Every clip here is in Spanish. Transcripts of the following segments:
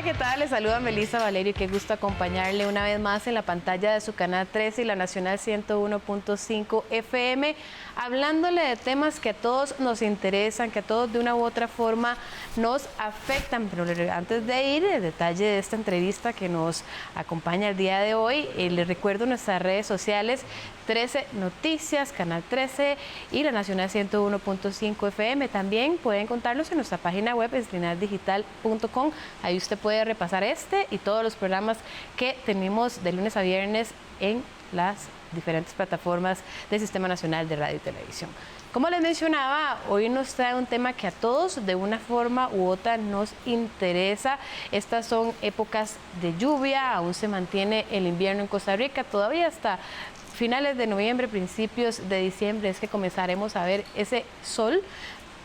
¿qué tal? Les saluda Melissa Valerio y qué gusto acompañarle una vez más en la pantalla de su canal 13 y la Nacional 101.5 FM, hablándole de temas que a todos nos interesan, que a todos de una u otra forma nos afectan. Pero antes de ir al detalle de esta entrevista que nos acompaña el día de hoy, les recuerdo nuestras redes sociales, 13 Noticias, Canal 13 y la Nacional 101.5 FM. También pueden encontrarlos en nuestra página web, eslinaldigital.com. Ahí usted puede repasar este y todos los programas que tenemos de lunes a viernes en las diferentes plataformas del Sistema Nacional de Radio y Televisión. Como les mencionaba, hoy nos trae un tema que a todos de una forma u otra nos interesa. Estas son épocas de lluvia, aún se mantiene el invierno en Costa Rica, todavía hasta finales de noviembre, principios de diciembre es que comenzaremos a ver ese sol.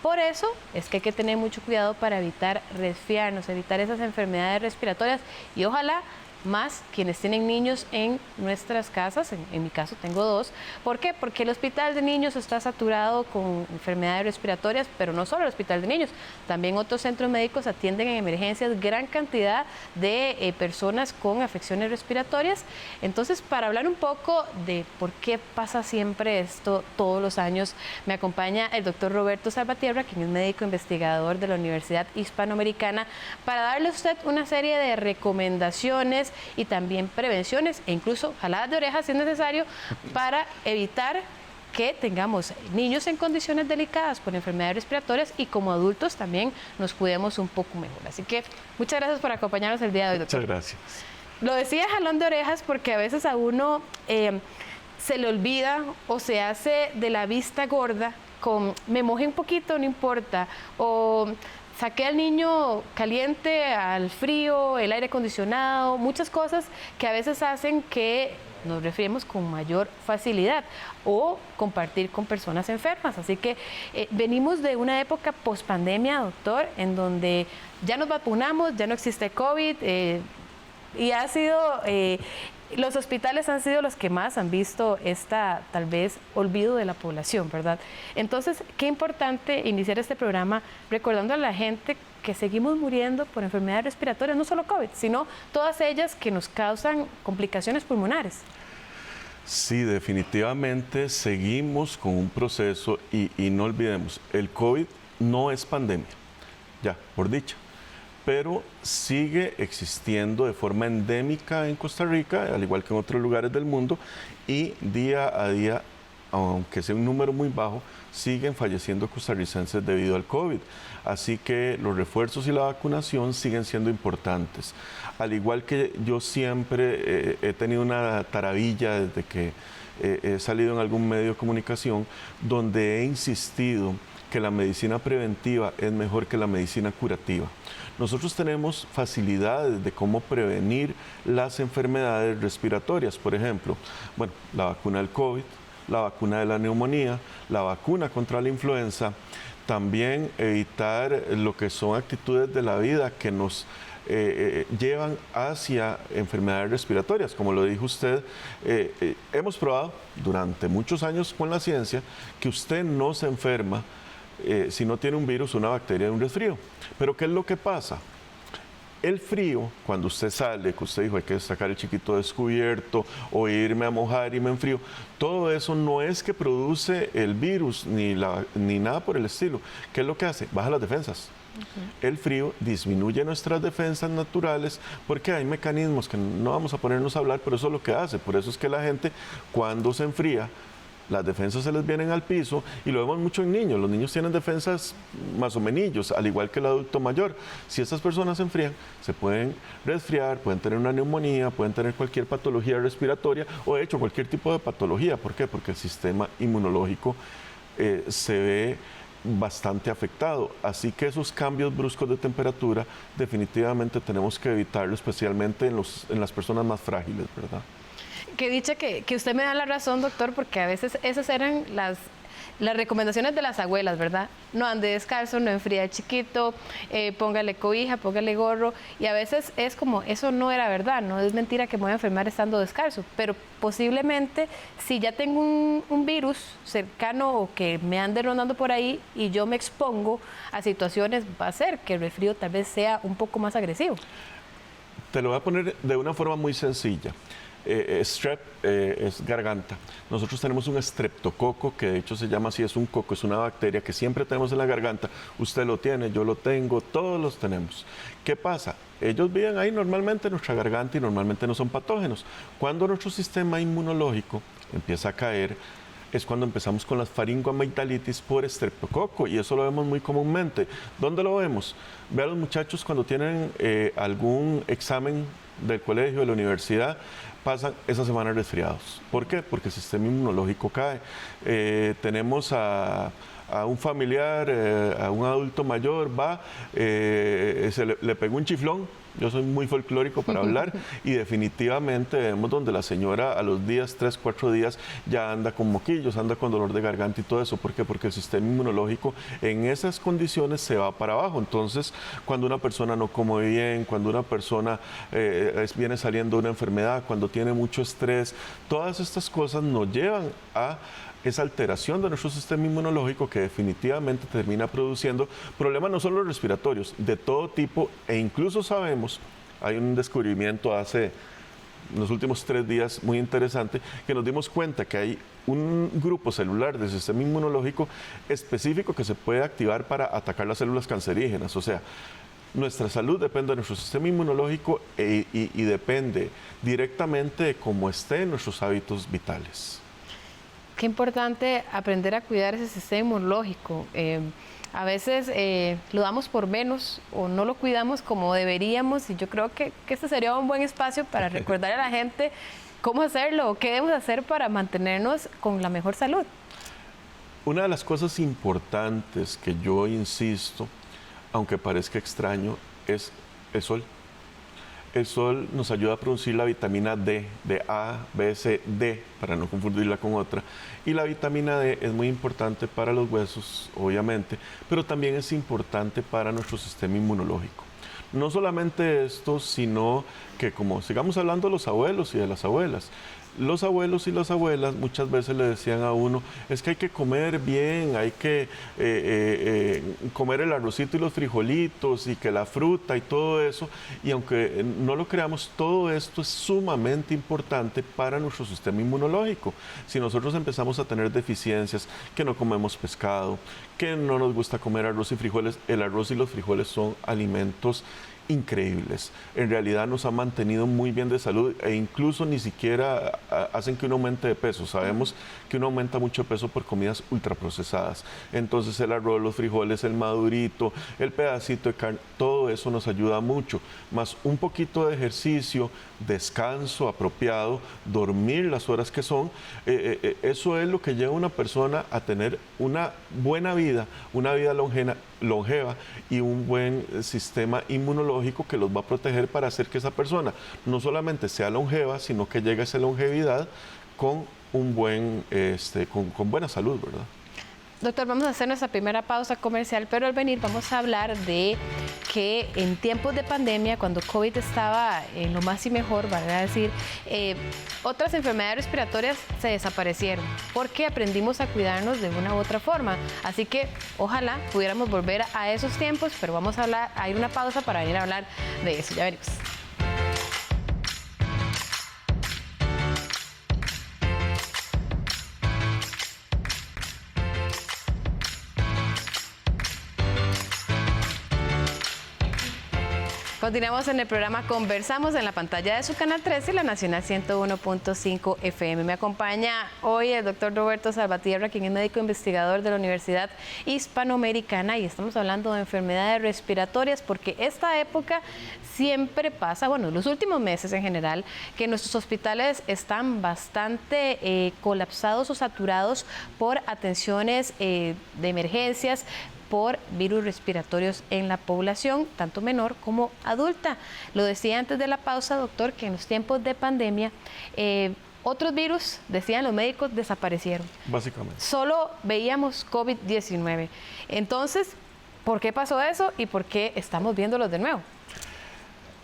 Por eso es que hay que tener mucho cuidado para evitar resfriarnos, evitar esas enfermedades respiratorias y ojalá más quienes tienen niños en nuestras casas, en mi caso tengo dos. ¿Por qué? Porque el hospital de niños está saturado con enfermedades respiratorias, pero no solo el hospital de niños, también otros centros médicos atienden en emergencias gran cantidad de personas con afecciones respiratorias. Entonces, para hablar un poco de por qué pasa siempre esto todos los años, me acompaña el doctor Roberto Salvatierra, quien es médico investigador de la Universidad Hispanoamericana, para darle a usted una serie de recomendaciones y también prevenciones e incluso jaladas de orejas si es necesario para evitar que tengamos niños en condiciones delicadas por enfermedades respiratorias y como adultos también nos cuidemos un poco mejor. Así que muchas gracias por acompañarnos el día de hoy, doctor. Muchas gracias. Lo decía jalón de orejas porque a veces a uno se le olvida o se hace de la vista gorda con me mojé un poquito, no importa, o saqué al niño caliente al frío, el aire acondicionado, muchas cosas que a veces hacen que nos resfriemos con mayor facilidad o compartir con personas enfermas. Así que venimos de una época post-pandemia, doctor, en donde ya nos vacunamos, ya no existe COVID y ha sido... los hospitales han sido los que más han visto tal vez olvido de la población, ¿verdad? Entonces, qué importante iniciar este programa recordando a la gente que seguimos muriendo por enfermedades respiratorias, no solo COVID, sino todas ellas que nos causan complicaciones pulmonares. Sí, definitivamente seguimos con un proceso y no olvidemos, el COVID no es pandemia, ya, por dicha. Pero sigue existiendo de forma endémica en Costa Rica, al igual que en otros lugares del mundo, y día a día, aunque sea un número muy bajo, siguen falleciendo costarricenses debido al COVID. Así que los refuerzos y la vacunación siguen siendo importantes. Al igual que yo siempre he tenido una taravilla desde que he salido en algún medio de comunicación, donde he insistido que la medicina preventiva es mejor que la medicina curativa. Nosotros tenemos facilidades de cómo prevenir las enfermedades respiratorias, por ejemplo, bueno, la vacuna del COVID, la vacuna de la neumonía, la vacuna contra la influenza, también evitar lo que son actitudes de la vida que nos llevan hacia enfermedades respiratorias. Como lo dijo usted, hemos probado durante muchos años con la ciencia que usted no se enferma si no tiene un virus, una bacteria de un resfrío. Pero ¿qué es lo que pasa? El frío, cuando usted sale, que usted dijo hay que sacar el chiquito descubierto o irme a mojar y me enfrío, todo eso no es que produce el virus ni nada por el estilo. ¿Qué es lo que hace? Baja las defensas. El frío disminuye nuestras defensas naturales porque hay mecanismos que no vamos a ponernos a hablar, pero eso es lo que hace. Por eso es que la gente cuando se enfría, las defensas se les vienen al piso y lo vemos mucho en niños. Los niños tienen defensas más o menos, al igual que el adulto mayor. Si estas personas se enfrían, se pueden resfriar, pueden tener una neumonía, pueden tener cualquier patología respiratoria o de hecho cualquier tipo de patología. ¿Por qué? Porque el sistema inmunológico se ve bastante afectado. Así que esos cambios bruscos de temperatura definitivamente tenemos que evitarlo, especialmente en las personas más frágiles, ¿verdad? Qué dicha que usted me da la razón, doctor, porque a veces esas eran las recomendaciones de las abuelas, ¿verdad? No ande descalzo, no enfríe al chiquito, póngale cobija, póngale gorro, y a veces es como, eso no era verdad, no es mentira que me voy a enfermar estando descalzo, pero posiblemente si ya tengo un virus cercano o que me ande rondando por ahí y yo me expongo a situaciones, va a ser que el resfrío tal vez sea un poco más agresivo. Te lo voy a poner de una forma muy sencilla. Strep es garganta. Nosotros tenemos un estreptococo, que de hecho se llama así, es un coco, es una bacteria que siempre tenemos en la garganta. Usted lo tiene, yo lo tengo, todos los tenemos. ¿Qué pasa? Ellos viven ahí normalmente en nuestra garganta y normalmente no son patógenos. Cuando nuestro sistema inmunológico empieza a caer, es cuando empezamos con la faringoamigdalitis por estreptococo, y eso lo vemos muy comúnmente. ¿Dónde lo vemos? Ve a los muchachos cuando tienen algún examen del colegio, de la universidad, pasan esa semana resfriados. ¿Por qué? Porque el sistema inmunológico cae. Tenemos a un familiar, a un adulto mayor, va, le pegó un chiflón. Yo soy muy folclórico para hablar, y definitivamente vemos donde la señora a los días, 3, 4 días, ya anda con moquillos, anda con dolor de garganta y todo eso. ¿Por qué? Porque el sistema inmunológico en esas condiciones se va para abajo. Entonces, cuando una persona no come bien, cuando una persona viene saliendo de una enfermedad, cuando tiene mucho estrés, todas estas cosas nos llevan a esa alteración de nuestro sistema inmunológico, que definitivamente termina produciendo problemas no solo respiratorios, de todo tipo, e incluso sabemos, hay un descubrimiento hace los últimos 3 días muy interesante, que nos dimos cuenta que hay un grupo celular del sistema inmunológico específico que se puede activar para atacar las células cancerígenas. O sea, nuestra salud depende de nuestro sistema inmunológico y depende directamente de cómo estén nuestros hábitos vitales. Qué importante aprender a cuidar ese sistema inmunológico. A veces lo damos por menos o no lo cuidamos como deberíamos, y yo creo que este sería un buen espacio para recordar a la gente cómo hacerlo o qué debemos hacer para mantenernos con la mejor salud. Una de las cosas importantes que yo insisto, aunque parezca extraño, es el sol. El sol nos ayuda a producir la vitamina D, de A, B, C, D, para no confundirla con otra. Y la vitamina D es muy importante para los huesos, obviamente, pero también es importante para nuestro sistema inmunológico. No solamente esto, sino que, como sigamos hablando de los abuelos y de las abuelas, los abuelos y las abuelas muchas veces le decían a uno, es que hay que comer bien, hay que comer el arrocito y los frijolitos, y que la fruta y todo eso, y aunque no lo creamos, todo esto es sumamente importante para nuestro sistema inmunológico. Si nosotros empezamos a tener deficiencias, que no comemos pescado, que no nos gusta comer arroz y frijoles, el arroz y los frijoles son alimentos increíbles. En realidad nos han mantenido muy bien de salud, e incluso ni siquiera hacen que uno aumente de peso. Sabemos que uno aumenta mucho de peso por comidas ultraprocesadas. Entonces el arroz, los frijoles, el madurito, el pedacito de carne, todo eso nos ayuda mucho. Más un poquito de ejercicio, descanso apropiado, dormir las horas que son, eso es lo que lleva a una persona a tener una buena vida, una vida longeva y un buen sistema inmunológico que los va a proteger para hacer que esa persona no solamente sea longeva, sino que llegue a esa longevidad con un buen, con buena salud, ¿verdad? Doctor, vamos a hacer nuestra primera pausa comercial, pero al venir vamos a hablar de que en tiempos de pandemia, cuando COVID estaba en lo más y mejor, vale decir, otras enfermedades respiratorias se desaparecieron porque aprendimos a cuidarnos de una u otra forma. Así que ojalá pudiéramos volver a esos tiempos, pero vamos a ir una pausa para venir a hablar de eso. Ya veremos. Continuamos en el programa Conversamos en la pantalla de su canal 13 y la Nacional 101.5 FM. Me acompaña hoy el doctor Roberto Salvatierra, quien es médico investigador de la Universidad Hispanoamericana, y estamos hablando de enfermedades respiratorias porque esta época siempre pasa, bueno, los últimos meses en general, que nuestros hospitales están bastante colapsados o saturados por atenciones de emergencias, por virus respiratorios en la población, tanto menor como adulta. Lo decía antes de la pausa, doctor, que en los tiempos de pandemia, otros virus, decían los médicos, desaparecieron. Básicamente. Solo veíamos COVID-19. Entonces, ¿por qué pasó eso y por qué estamos viéndolos de nuevo?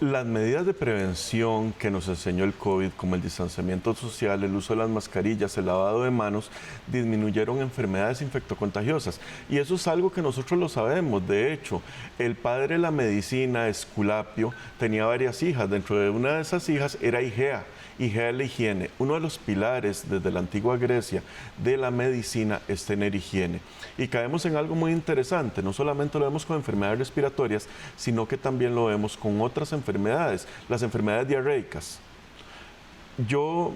Las medidas de prevención que nos enseñó el COVID, como el distanciamiento social, el uso de las mascarillas, el lavado de manos, disminuyeron enfermedades infectocontagiosas. Y eso es algo que nosotros lo sabemos. De hecho, el padre de la medicina, Esculapio, tenía varias hijas. Dentro de una de esas hijas era Igea. Igea es la higiene. Uno de los pilares desde la antigua Grecia de la medicina es tener higiene. Y caemos en algo muy interesante. No solamente lo vemos con enfermedades respiratorias, sino que también lo vemos con otras enfermedades, las enfermedades diarreicas. Yo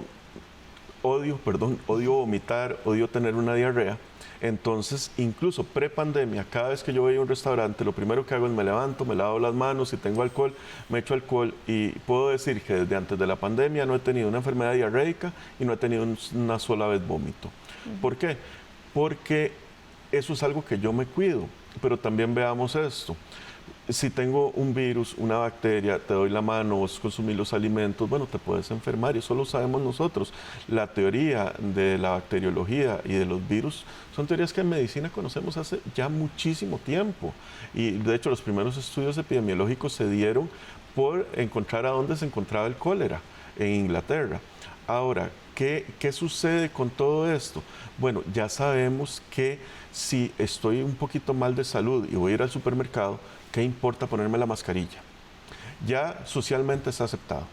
odio vomitar, odio tener una diarrea. Entonces, incluso pre-pandemia, cada vez que yo voy a un restaurante, lo primero que hago es me levanto, me lavo las manos, si tengo alcohol, me echo alcohol y puedo decir que desde antes de la pandemia no he tenido una enfermedad diarreica y no he tenido una sola vez vómito. ¿Por qué? Porque eso es algo que yo me cuido, pero también veamos esto. Si tengo un virus, una bacteria, te doy la mano, vos consumís los alimentos, bueno, te puedes enfermar y eso lo sabemos nosotros. La teoría de la bacteriología y de los virus son teorías que en medicina conocemos hace ya muchísimo tiempo. Y de hecho los primeros estudios epidemiológicos se dieron por encontrar a dónde se encontraba el cólera, en Inglaterra. Ahora, ¿qué sucede con todo esto? Bueno, ya sabemos que si estoy un poquito mal de salud y voy a ir al supermercado, ¿qué importa ponerme la mascarilla? Ya socialmente está aceptado.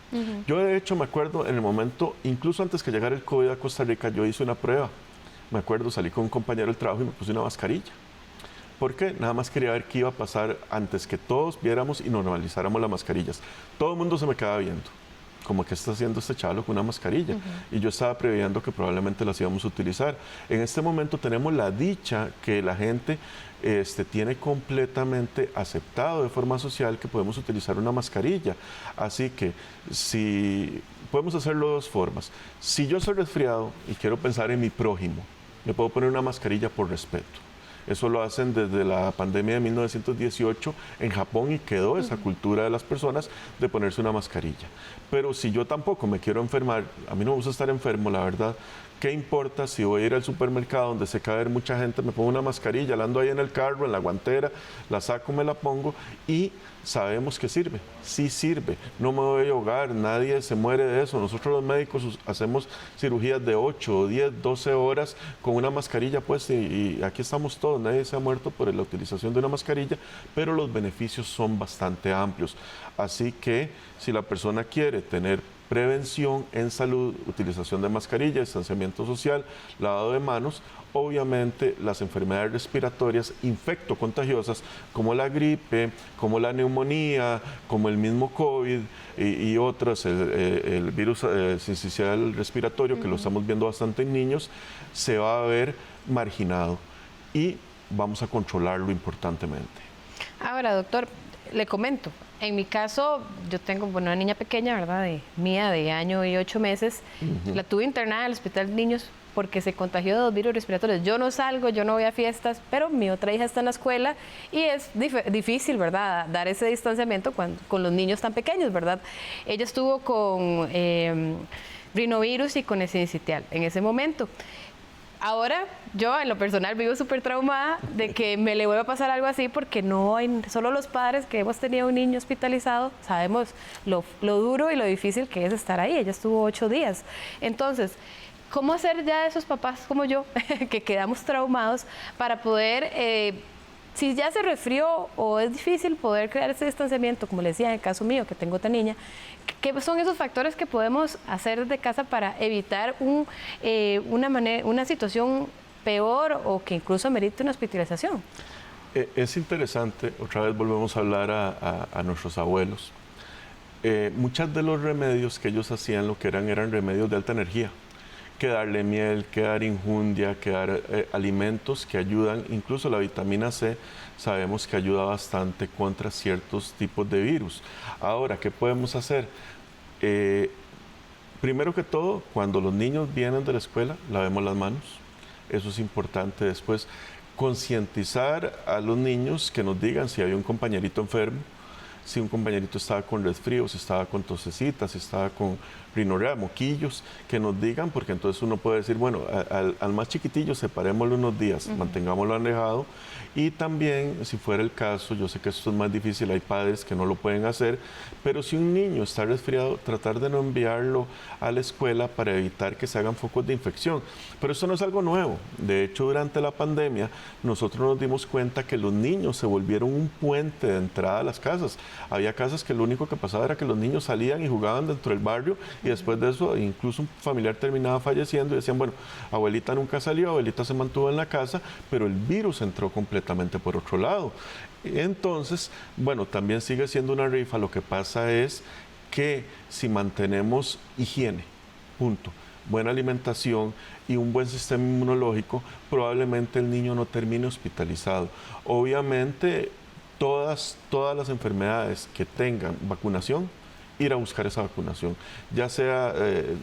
Yo de hecho me acuerdo en el momento, incluso antes que llegara el COVID a Costa Rica, yo hice una prueba. Me acuerdo, salí con un compañero del trabajo y me puse una mascarilla. ¿Por qué? Nada más quería ver qué iba a pasar antes que todos viéramos y normalizáramos las mascarillas. Todo el mundo se me quedaba viendo. Como que está haciendo este chavo con una mascarilla. Y yo estaba previendo que probablemente las íbamos a utilizar. En este momento tenemos la dicha que la gente tiene completamente aceptado de forma social que podemos utilizar una mascarilla. Así que si podemos hacerlo de dos formas. Si yo soy resfriado y quiero pensar en mi prójimo, me puedo poner una mascarilla por respeto. Eso lo hacen desde la pandemia de 1918 en Japón y quedó esa cultura de las personas de ponerse una mascarilla. Pero si yo tampoco me quiero enfermar, a mí no me gusta estar enfermo, la verdad, ¿qué importa si voy a ir al supermercado donde se cae mucha gente, me pongo una mascarilla, la ando ahí en el carro, en la guantera, la saco, me la pongo y sabemos que sirve? Sí sirve, no me voy a ahogar, nadie se muere de eso. Nosotros los médicos hacemos cirugías de 8, 10, 12 horas con una mascarilla puesta y aquí estamos todos, nadie se ha muerto por la utilización de una mascarilla, pero los beneficios son bastante amplios. Así que si la persona quiere tener prevención en salud, utilización de mascarilla, distanciamiento social, lavado de manos, obviamente las enfermedades respiratorias infectocontagiosas como la gripe, como la neumonía, como el mismo COVID y otras, el virus sincicial respiratorio, que lo estamos viendo bastante en niños, se va a ver marginado y vamos a controlarlo importantemente. Ahora, doctor, le comento. En mi caso, yo tengo una niña pequeña, ¿verdad? Mía, de año y 8 meses. La tuve internada en el hospital de niños porque se contagió de 2 virus respiratorios. Yo no salgo, yo no voy a fiestas, pero mi otra hija está en la escuela y es difícil, ¿verdad?, dar ese distanciamiento con los niños tan pequeños, ¿verdad? Ella estuvo con rinovirus y con sincicial en ese momento. Ahora, yo en lo personal vivo súper traumada de que me le vuelva a pasar algo así porque no hay, solo los padres que hemos tenido un niño hospitalizado sabemos lo duro y lo difícil que es estar ahí. Ella estuvo 8 días. Entonces, ¿cómo hacer ya esos papás como yo que quedamos traumados para poder, si ya se resfrió o es difícil poder crear ese distanciamiento, como le decía en el caso mío que tengo otra niña, ¿qué son esos factores que podemos hacer desde casa para evitar una situación peor o que incluso amerite una hospitalización? Es interesante, otra vez volvemos a hablar a nuestros abuelos. Muchos de los remedios que ellos hacían lo que eran remedios de alta energía. Que darle miel, que dar injundia, que dar alimentos que ayudan, incluso la vitamina C sabemos que ayuda bastante contra ciertos tipos de virus. Ahora, ¿qué podemos hacer? Primero que todo, cuando los niños vienen de la escuela, lavemos las manos. Eso es importante. Después, concientizar a los niños que nos digan si hay un compañerito enfermo. si un compañerito estaba con resfrío, si estaba con tosecitas, si estaba con rinorrea, moquillos, que nos digan, porque entonces uno puede decir, bueno, al más chiquitillo separémoslo unos días, mantengámoslo alejado, y también, si fuera el caso, yo sé que esto es más difícil, hay padres que no lo pueden hacer, pero si un niño está resfriado, tratar de no enviarlo a la escuela para evitar que se hagan focos de infección. Pero esto no es algo nuevo. De hecho, durante la pandemia, nosotros nos dimos cuenta que los niños se volvieron un puente de entrada a las casas. Había casas que lo único que pasaba era que los niños salían y jugaban dentro del barrio, y después de eso, incluso un familiar terminaba falleciendo y decían, bueno, abuelita nunca salió, abuelita se mantuvo en la casa, pero el virus entró completamente por otro lado. Entonces, bueno, también sigue siendo una rifa. Lo que pasa es que si mantenemos higiene, punto, buena alimentación y un buen sistema inmunológico, probablemente el niño no termine hospitalizado. Obviamente, todas las enfermedades que tengan vacunación, ir a buscar esa vacunación. Ya sea,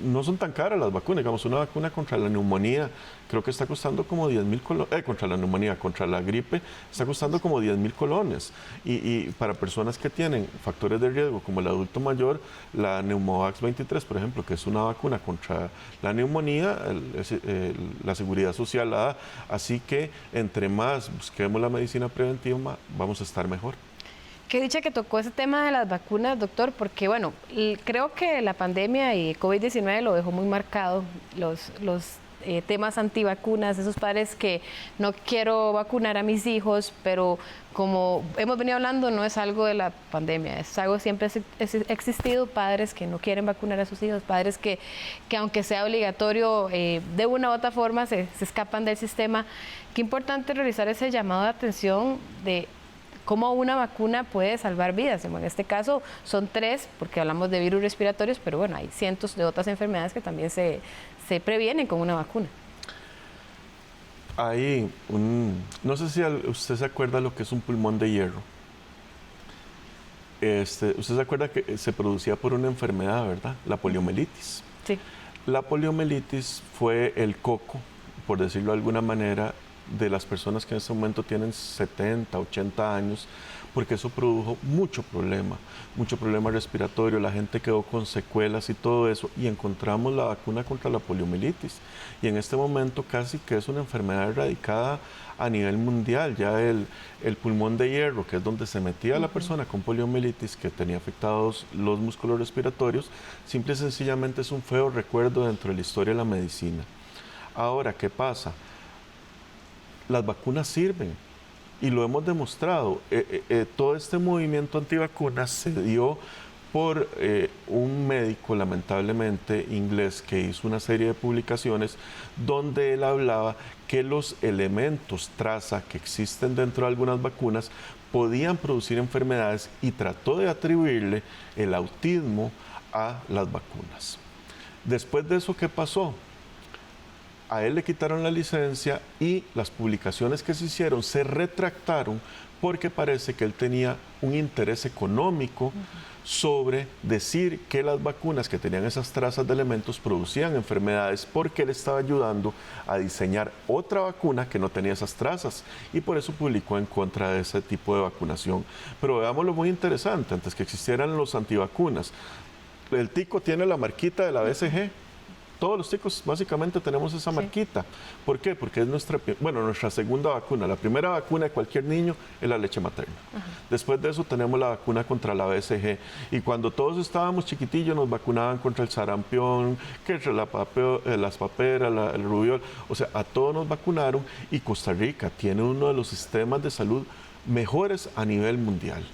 no son tan caras las vacunas, digamos, una vacuna contra la neumonía creo que está costando como 10,000 colones, contra la neumonía, contra la gripe, está costando como 10,000 colones. Y para personas que tienen factores de riesgo, como el adulto mayor, la Pneumovax 23, por ejemplo, que es una vacuna contra la neumonía, la Seguridad Social la da. Así que entre más busquemos la medicina preventiva, vamos a estar mejor. Qué dicha que tocó ese tema de las vacunas, doctor, porque bueno, creo que la pandemia y COVID-19 lo dejó muy marcado, los temas antivacunas, esos padres que no quiero vacunar a mis hijos, pero como hemos venido hablando, no es algo de la pandemia, es algo que siempre ha existido, padres que no quieren vacunar a sus hijos, padres que aunque sea obligatorio, de una u otra forma se escapan del sistema. Qué importante realizar ese llamado de atención de cómo una vacuna puede salvar vidas. En este caso son 3, porque hablamos de virus respiratorios, pero bueno, hay cientos de otras enfermedades que también se previenen con una vacuna. Hay no sé si usted se acuerda lo que es un pulmón de hierro. Usted se acuerda que se producía por una enfermedad, ¿verdad? La poliomielitis. Sí. La poliomielitis fue el coco, por decirlo de alguna manera, de las personas que en este momento tienen 70, 80 años, porque eso produjo mucho problema respiratorio, la gente quedó con secuelas y todo eso, y encontramos la vacuna contra la poliomielitis. Y en este momento casi que es una enfermedad erradicada a nivel mundial. Ya el pulmón de hierro, que es donde se metía la persona con poliomielitis, que tenía afectados los músculos respiratorios, simple y sencillamente es un feo recuerdo dentro de la historia de la medicina. Ahora, ¿qué pasa? Las vacunas sirven y lo hemos demostrado. Todo este movimiento antivacunas se dio por un médico, lamentablemente inglés, que hizo una serie de publicaciones donde él hablaba que los elementos traza que existen dentro de algunas vacunas podían producir enfermedades, y trató de atribuirle el autismo a las vacunas. Después de eso, ¿qué pasó? A él le quitaron la licencia y las publicaciones que se hicieron se retractaron, porque parece que él tenía un interés económico sobre decir que las vacunas que tenían esas trazas de elementos producían enfermedades, porque él estaba ayudando a diseñar otra vacuna que no tenía esas trazas, y por eso publicó en contra de ese tipo de vacunación. Pero veámoslo muy interesante, antes que existieran los antivacunas, el tico tiene la marquita de la BCG. Todos los ticos básicamente tenemos esa marquita. ¿Por qué? Porque es nuestra segunda vacuna. La primera vacuna de cualquier niño es la leche materna. Después de eso tenemos la vacuna contra la BCG. Y cuando todos estábamos chiquitillos nos vacunaban contra el sarampión, las paperas, el rubiol. O sea, a todos nos vacunaron, y Costa Rica tiene uno de los sistemas de salud mejores a nivel mundial.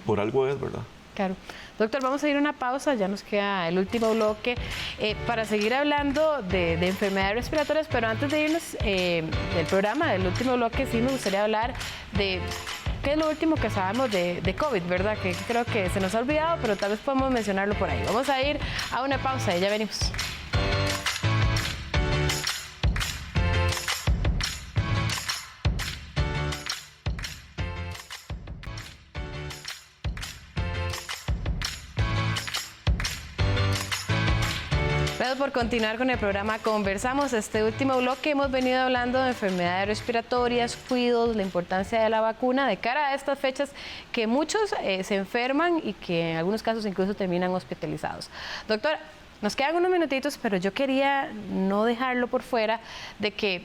Por algo es, ¿verdad? Claro. Doctor, vamos a ir a una pausa, ya nos queda el último bloque para seguir hablando de enfermedades respiratorias, pero antes de irnos del programa, del último bloque, sí me gustaría hablar de qué es lo último que sabemos de COVID, ¿verdad? Que creo que se nos ha olvidado, pero tal vez podemos mencionarlo por ahí. Vamos a ir a una pausa y ya venimos. Gracias por continuar con el programa Conversamos. Este último bloque hemos venido hablando de enfermedades respiratorias, cuidados, la importancia de la vacuna de cara a estas fechas que muchos se enferman y que en algunos casos incluso terminan hospitalizados. Doctora, nos quedan unos minutitos, pero yo quería no dejarlo por fuera de que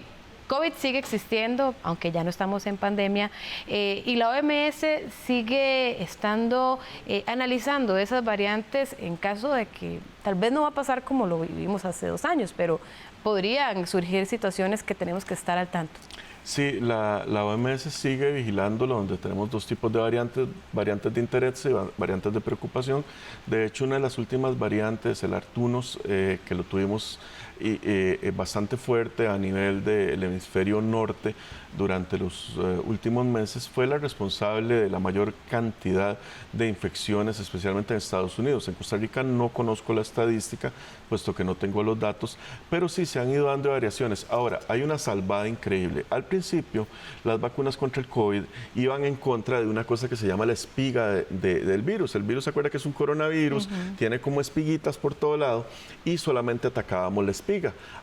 COVID sigue existiendo, aunque ya no estamos en pandemia, y la OMS sigue estando analizando esas variantes en caso de que tal vez no va a pasar como lo vivimos hace 2 años, pero podrían surgir situaciones que tenemos que estar al tanto. Sí, la OMS sigue vigilándolo, donde tenemos 2 tipos de variantes de interés y variantes de preocupación. De hecho, una de las últimas variantes, el Arcturus, que lo tuvimos bastante fuerte a nivel del hemisferio norte durante los últimos meses, fue la responsable de la mayor cantidad de infecciones, especialmente en Estados Unidos. En Costa Rica no conozco la estadística, puesto que no tengo los datos, pero sí se han ido dando variaciones. Ahora, hay una salvada increíble. Al principio, las vacunas contra el COVID iban en contra de una cosa que se llama la espiga del virus. El virus, ¿se acuerda que es un coronavirus? Tiene como espiguitas por todo lado y solamente atacábamos la espiga.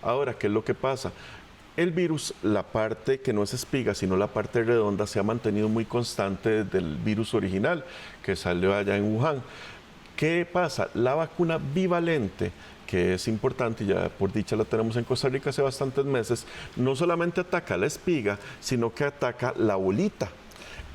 Ahora, ¿qué es lo que pasa? El virus, la parte que no es espiga, sino la parte redonda, se ha mantenido muy constante desde el virus original que salió allá en Wuhan. ¿Qué pasa? La vacuna bivalente, que es importante, ya por dicha la tenemos en Costa Rica hace bastantes meses, no solamente ataca la espiga, sino que ataca la bolita.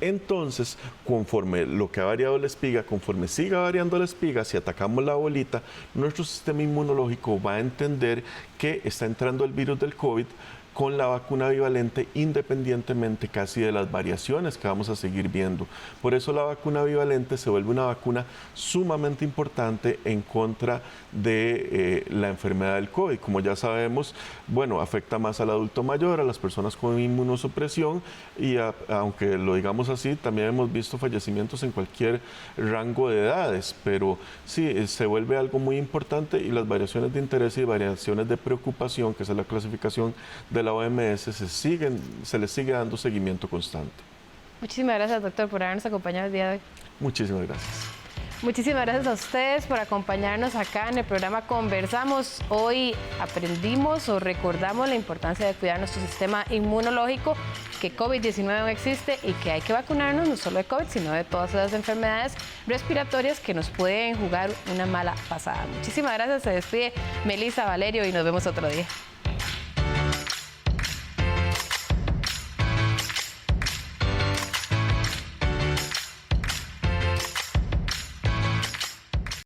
Entonces, conforme lo que ha variado la espiga, conforme siga variando la espiga, si atacamos la bolita, nuestro sistema inmunológico va a entender que está entrando el virus del COVID con la vacuna bivalente, independientemente casi de las variaciones que vamos a seguir viendo. Por eso la vacuna bivalente se vuelve una vacuna sumamente importante en contra de la enfermedad del COVID. Como ya sabemos, bueno, afecta más al adulto mayor, a las personas con inmunosupresión y aunque lo digamos así, también hemos visto fallecimientos en cualquier rango de edades, pero sí, se vuelve algo muy importante y las variaciones de interés y variaciones de preocupación, que es la clasificación de la OMS, se les sigue dando seguimiento constante. Muchísimas gracias, doctor, por habernos acompañado el día de hoy. Muchísimas gracias. Muchísimas gracias a ustedes por acompañarnos acá en el programa Conversamos. Hoy aprendimos o recordamos la importancia de cuidar nuestro sistema inmunológico, que COVID-19 no existe y que hay que vacunarnos no solo de COVID, sino de todas las enfermedades respiratorias que nos pueden jugar una mala pasada. Muchísimas gracias. Se despide Melissa Valerio y nos vemos otro día.